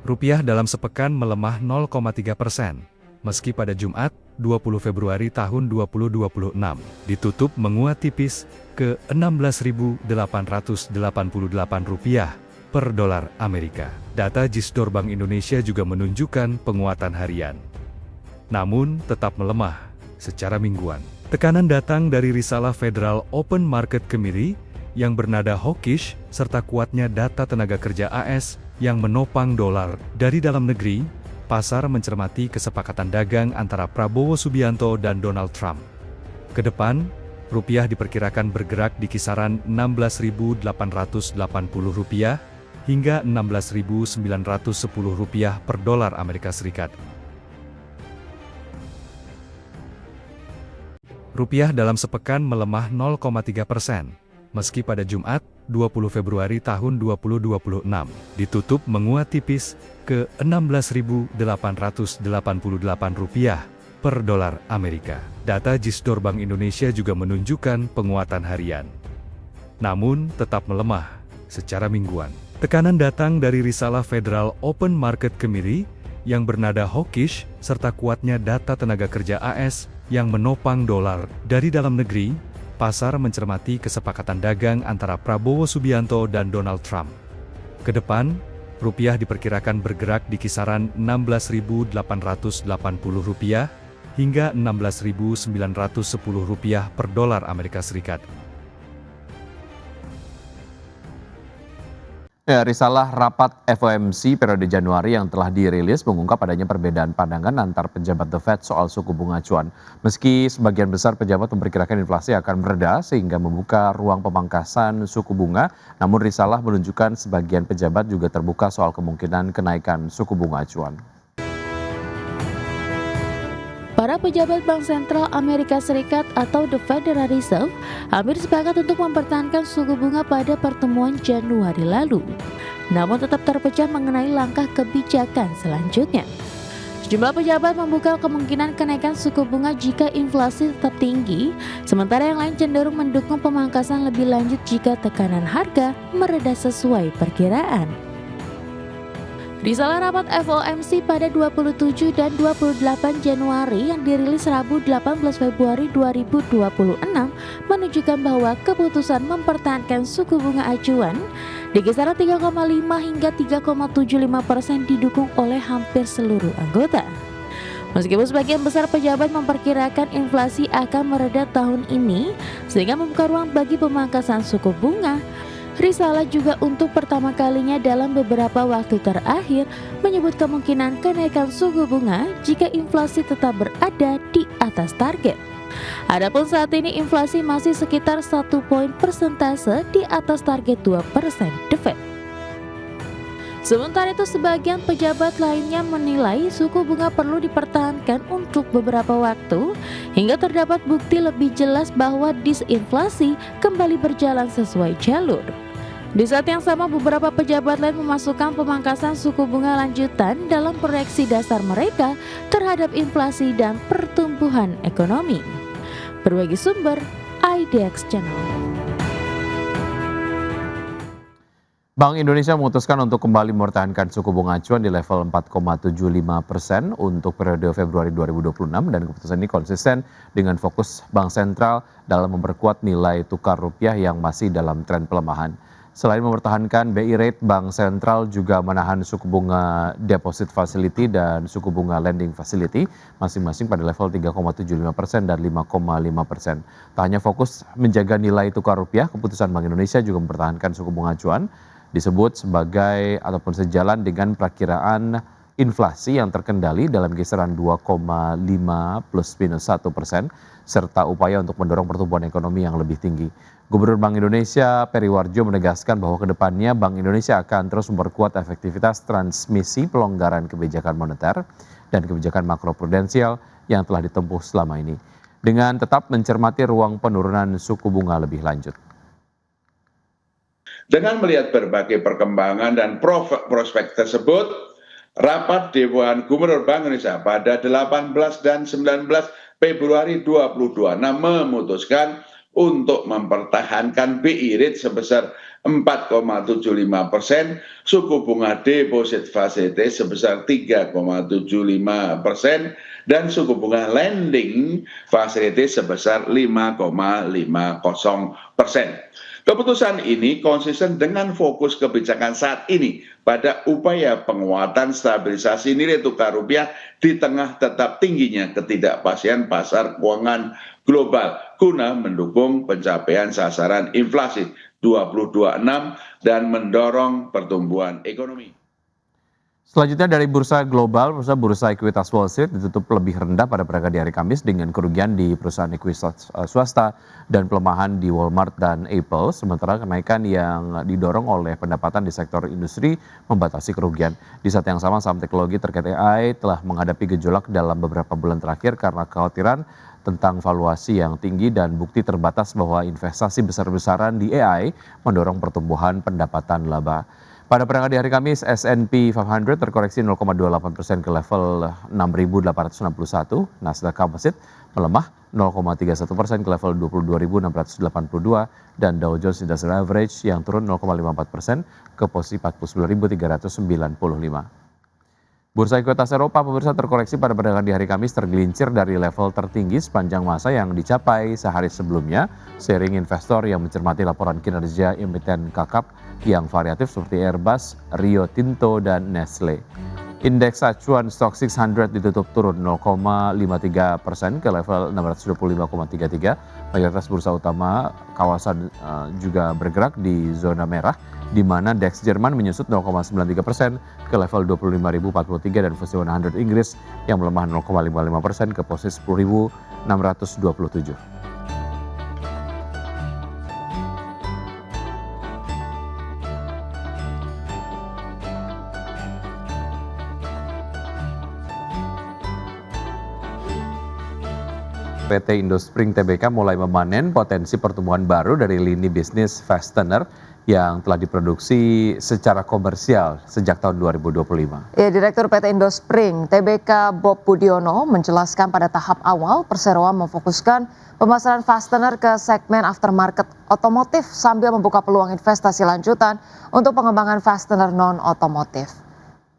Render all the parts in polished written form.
Rupiah dalam sepekan melemah 0,3%, meski pada Jumat, 20 Februari tahun 2026, ditutup menguat tipis ke Rp16.888 per dolar Amerika. Data Gisdor Bank Indonesia juga menunjukkan penguatan harian, namun tetap melemah secara mingguan. Tekanan datang dari risalah Federal Open Market Committee yang bernada hawkish, serta kuatnya data tenaga kerja AS yang menopang dolar. Dari dalam negeri, pasar mencermati kesepakatan dagang antara Prabowo Subianto dan Donald Trump. Ke depan, rupiah diperkirakan bergerak di kisaran Rp16.880 hingga Rp16.910 per dolar Amerika Serikat. Rupiah dalam sepekan melemah 0,3%, meski pada Jumat, 20 Februari tahun 2026, ditutup menguat tipis ke Rp16.888 per dolar Amerika. Data Gisdor Bank Indonesia juga menunjukkan penguatan harian, namun tetap melemah secara mingguan. Tekanan datang dari risalah Federal Open Market Committee yang bernada hawkish, serta kuatnya data tenaga kerja AS yang menopang dolar. Dari dalam negeri, pasar mencermati kesepakatan dagang antara Prabowo Subianto dan Donald Trump. Ke depan, rupiah diperkirakan bergerak di kisaran Rp16.880 hingga Rp16.910 per dolar Amerika Serikat. Risalah rapat FOMC periode Januari yang telah dirilis mengungkap adanya perbedaan pandangan antar pejabat The Fed soal suku bunga acuan. Meski sebagian besar pejabat memperkirakan inflasi akan mereda sehingga membuka ruang pemangkasan suku bunga, namun risalah menunjukkan sebagian pejabat juga terbuka soal kemungkinan kenaikan suku bunga acuan. Para pejabat Bank Sentral Amerika Serikat atau The Federal Reserve hampir sepakat untuk mempertahankan suku bunga pada pertemuan Januari lalu, namun tetap terpecah mengenai langkah kebijakan selanjutnya. Sejumlah pejabat membuka kemungkinan kenaikan suku bunga jika inflasi tetap tinggi, sementara yang lain cenderung mendukung pemangkasan lebih lanjut jika tekanan harga mereda sesuai perkiraan. Risalah rapat FOMC pada 27 dan 28 Januari yang dirilis Rabu 18 Februari 2026 menunjukkan bahwa keputusan mempertahankan suku bunga acuan di kisaran 3,5 hingga 3,75% didukung oleh hampir seluruh anggota. Meskipun sebagian besar pejabat memperkirakan inflasi akan mereda tahun ini sehingga membuka ruang bagi pemangkasan suku bunga, risalah juga untuk pertama kalinya dalam beberapa waktu terakhir menyebut kemungkinan kenaikan suku bunga jika inflasi tetap berada di atas target. Adapun saat ini inflasi masih sekitar 1 poin persentase di atas target 2% The Fed. Sementara itu sebagian pejabat lainnya menilai suku bunga perlu dipertahankan untuk beberapa waktu hingga terdapat bukti lebih jelas bahwa disinflasi kembali berjalan sesuai jalur. Di saat yang sama, beberapa pejabat lain memasukkan pemangkasan suku bunga lanjutan dalam proyeksi dasar mereka terhadap inflasi dan pertumbuhan ekonomi. Berbagi sumber, IDX Channel. Bank Indonesia memutuskan untuk kembali mempertahankan suku bunga acuan di level 4,75% untuk periode Februari 2026 dan keputusan ini konsisten dengan fokus Bank Sentral dalam memperkuat nilai tukar rupiah yang masih dalam tren pelemahan. Selain mempertahankan BI rate, Bank Sentral juga menahan suku bunga deposit facility dan suku bunga lending facility masing-masing pada level 3,75% dan 5,5%. Tak hanya fokus menjaga nilai tukar rupiah, keputusan Bank Indonesia juga mempertahankan suku bunga acuan disebut sebagai ataupun sejalan dengan perakiraan inflasi yang terkendali dalam kisaran 2,5 plus minus 1% serta upaya untuk mendorong pertumbuhan ekonomi yang lebih tinggi. Gubernur Bank Indonesia Peri Warjo menegaskan bahwa kedepannya Bank Indonesia akan terus memperkuat efektivitas transmisi pelonggaran kebijakan moneter dan kebijakan makroprudensial yang telah ditempuh selama ini, dengan tetap mencermati ruang penurunan suku bunga lebih lanjut. Dengan melihat berbagai perkembangan dan prospek tersebut, rapat Dewan Gubernur Bank Indonesia pada 18 dan 19 Februari 2026 memutuskan untuk mempertahankan BI rate sebesar 4,75%, suku bunga deposit facility sebesar 3,75%, dan suku bunga lending facility sebesar 5,50%. Keputusan ini konsisten dengan fokus kebijakan saat ini pada upaya penguatan stabilisasi nilai tukar rupiah di tengah tetap tingginya ketidakpastian pasar keuangan global guna mendukung pencapaian sasaran inflasi 2026 dan mendorong pertumbuhan ekonomi. Selanjutnya dari bursa global, bursa ekuitas Wall Street ditutup lebih rendah pada peragaan di hari Kamis dengan kerugian di perusahaan ekuitas swasta dan pelemahan di Walmart dan Apple, sementara kenaikan yang didorong oleh pendapatan di sektor industri membatasi kerugian. Di saat yang sama, saham teknologi terkait AI telah menghadapi gejolak dalam beberapa bulan terakhir karena kekhawatiran tentang valuasi yang tinggi dan bukti terbatas bahwa investasi besar-besaran di AI mendorong pertumbuhan pendapatan laba. Pada peragaan di hari Kamis, S&P 500 terkoreksi 0,28% ke level 6.861, Nasdaq Composite melemah 0,31% ke level 22.682, dan Dow Jones Industrial Average yang turun 0,54% ke posisi 49.395. Bursa ekuitas Eropa pemirsa terkoreksi pada perdagangan di hari Kamis tergelincir dari level tertinggi sepanjang masa yang dicapai sehari sebelumnya, seiring investor yang mencermati laporan kinerja emiten kakap yang variatif seperti Airbus, Rio Tinto, dan Nestle. Indeks acuan Stock 600 ditutup turun 0,53% ke level 625,33. Mayoritas bursa utama kawasan juga bergerak di zona merah, di mana DAX Jerman menyusut 0,93% ke level 25.043 dan FTSE 100 Inggris yang melemah 0,55% ke posisi 10.627. PT Indospring Tbk mulai memanen potensi pertumbuhan baru dari lini bisnis fastener yang telah diproduksi secara komersial sejak tahun 2025. Ya, Direktur PT Indospring Tbk Bob Budiono menjelaskan pada tahap awal perseroan memfokuskan pemasaran fastener ke segmen aftermarket otomotif sambil membuka peluang investasi lanjutan untuk pengembangan fastener non-otomotif.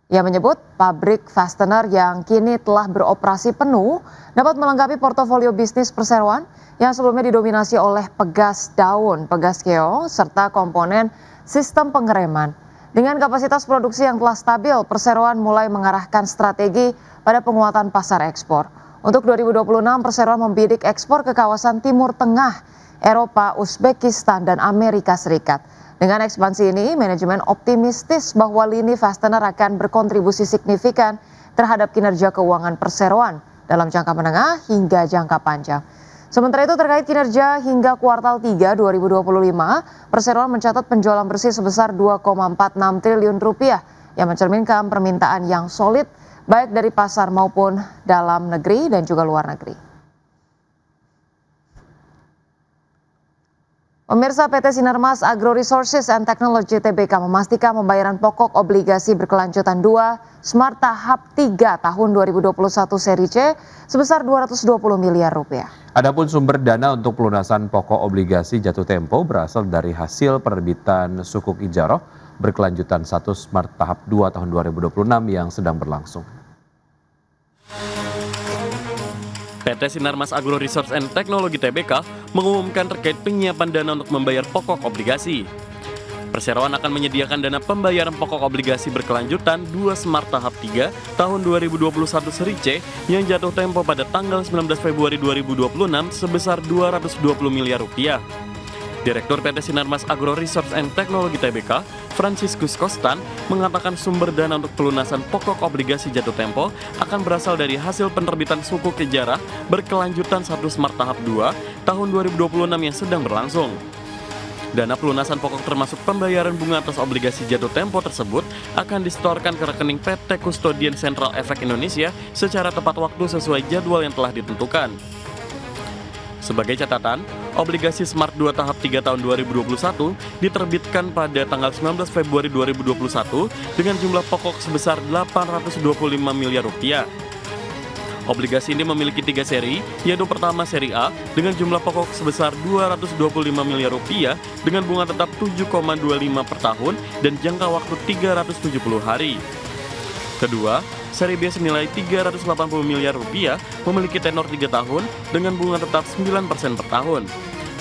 Ia menyebut pabrik fastener yang kini telah beroperasi penuh dapat melengkapi portofolio bisnis perseroan yang sebelumnya didominasi oleh pegas daun, pegas keo, serta komponen sistem pengereman. Dengan kapasitas produksi yang telah stabil, perseroan mulai mengarahkan strategi pada penguatan pasar ekspor. Untuk 2026, perseroan membidik ekspor ke kawasan Timur Tengah, Eropa, Uzbekistan, dan Amerika Serikat. Dengan ekspansi ini, manajemen optimistis bahwa lini fastener akan berkontribusi signifikan terhadap kinerja keuangan perseroan dalam jangka menengah hingga jangka panjang. Sementara itu terkait kinerja hingga kuartal 3 2025, perseroan mencatat penjualan bersih sebesar 2,46 triliun rupiah yang mencerminkan permintaan yang solid baik dari pasar maupun dalam negeri dan juga luar negeri. Pemirsa, PT Sinarmas Agro Resources and Technology Tbk memastikan pembayaran pokok obligasi berkelanjutan 2 Smart tahap 3 tahun 2021 seri C sebesar 220 miliar rupiah. Adapun sumber dana untuk pelunasan pokok obligasi jatuh tempo berasal dari hasil penerbitan sukuk ijaroh berkelanjutan 1 Smart tahap 2 tahun 2026 yang sedang berlangsung. PT Sinarmas Agro Resource and Technology Tbk mengumumkan terkait penyiapan dana untuk membayar pokok obligasi. Perseroan akan menyediakan dana pembayaran pokok obligasi berkelanjutan 2 Smart tahap 3 tahun 2021 seri C yang jatuh tempo pada tanggal 19 Februari 2026 sebesar 220 miliar rupiah. Direktur PT Sinarmas Agro Resource and Technology Tbk, Franciscus Kostan, mengatakan sumber dana untuk pelunasan pokok obligasi jatuh tempo akan berasal dari hasil penerbitan sukuk ijarah berkelanjutan 1 Smart tahap 2 tahun 2026 yang sedang berlangsung. Dana pelunasan pokok termasuk pembayaran bunga atas obligasi jatuh tempo tersebut akan disetorkan ke rekening PT Custodian Central Efek Indonesia secara tepat waktu sesuai jadwal yang telah ditentukan. Sebagai catatan, obligasi Smart 2 tahap 3 tahun 2021 diterbitkan pada tanggal 19 Februari 2021 dengan jumlah pokok sebesar 825 miliar rupiah. Obligasi ini memiliki 3 seri, yaitu pertama seri A dengan jumlah pokok sebesar Rp225 miliar dengan bunga tetap 7,25 per tahun dan jangka waktu 370 hari. Kedua, seri B senilai Rp380 miliar memiliki tenor 3 tahun dengan bunga tetap 9% per tahun.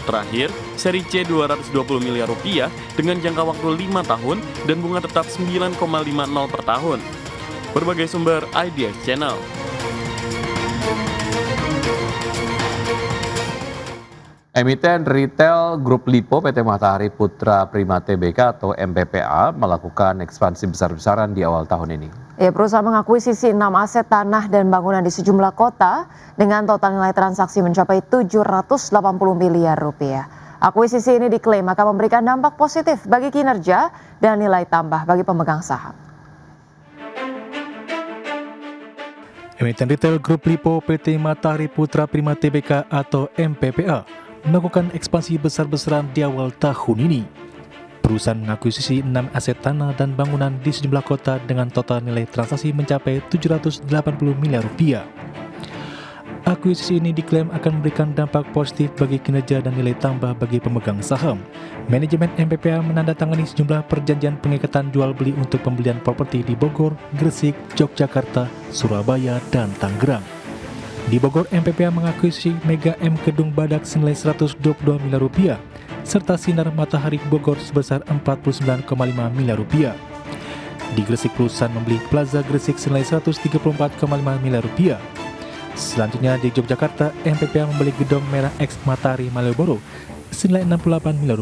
Terakhir, seri C Rp220 miliar dengan jangka waktu 5 tahun dan bunga tetap 9,50 per tahun. Berbagai sumber IDX Channel. Emiten retail Grup Lipo PT Matahari Putra Prima Tbk atau MPPA melakukan ekspansi besar-besaran di awal tahun ini. Perusahaan mengakuisisi 6 aset tanah dan bangunan di sejumlah kota dengan total nilai transaksi mencapai Rp780 miliar. Akuisisi ini diklaim akan memberikan dampak positif bagi kinerja dan nilai tambah bagi pemegang saham. Emiten retail Grup Lipo PT Matahari Putra Prima Tbk atau MPPA melakukan ekspansi besar-besaran di awal tahun ini. Perusahaan mengakuisisi 6 aset tanah dan bangunan di sejumlah kota dengan total nilai transaksi mencapai Rp780 miliar. Akuisisi ini diklaim akan memberikan dampak positif bagi kinerja dan nilai tambah bagi pemegang saham. Manajemen MPPA menandatangani sejumlah perjanjian pengikatan jual beli untuk pembelian properti di Bogor, Gresik, Yogyakarta, Surabaya, dan Tangerang. Di Bogor, MPPA mengakuisisi Mega M Kedung Badak senilai Rp122 miliar, serta Sinar Matahari Bogor sebesar Rp49,5 miliar. Di Gresik, perusahaan membeli Plaza Gresik senilai Rp134,5 miliar. Selanjutnya di Yogyakarta, MPPA membeli Gedung Merah X Matahari Malioboro senilai Rp68 miliar.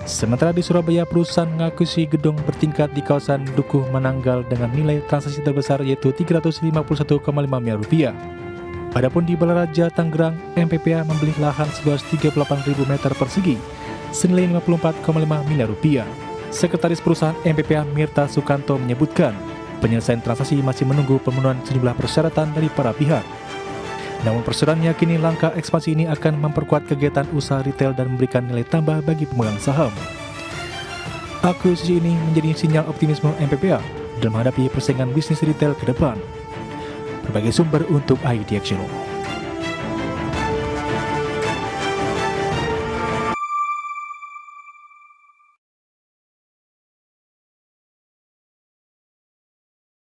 Sementara di Surabaya, perusahaan mengakuisisi gedung bertingkat di kawasan Dukuh Mananggal dengan nilai transaksi terbesar yaitu Rp351,5 miliar. Adapun di Balaraja, Tangerang, MPPA membeli lahan seluas 38.000 meter persegi senilai Rp54,5 miliar. Sekretaris perusahaan MPPA Mirta Sukanto menyebutkan, penyelesaian transaksi masih menunggu pemenuhan sejumlah persyaratan dari para pihak. Namun perusahaan meyakini langkah ekspansi ini akan memperkuat kegiatan usaha retail dan memberikan nilai tambah bagi pemegang saham. Akuisisi ini menjadi sinyal optimisme MPPA dalam menghadapi persaingan bisnis retail ke depan. Berbagai sumber untuk IDX Channel.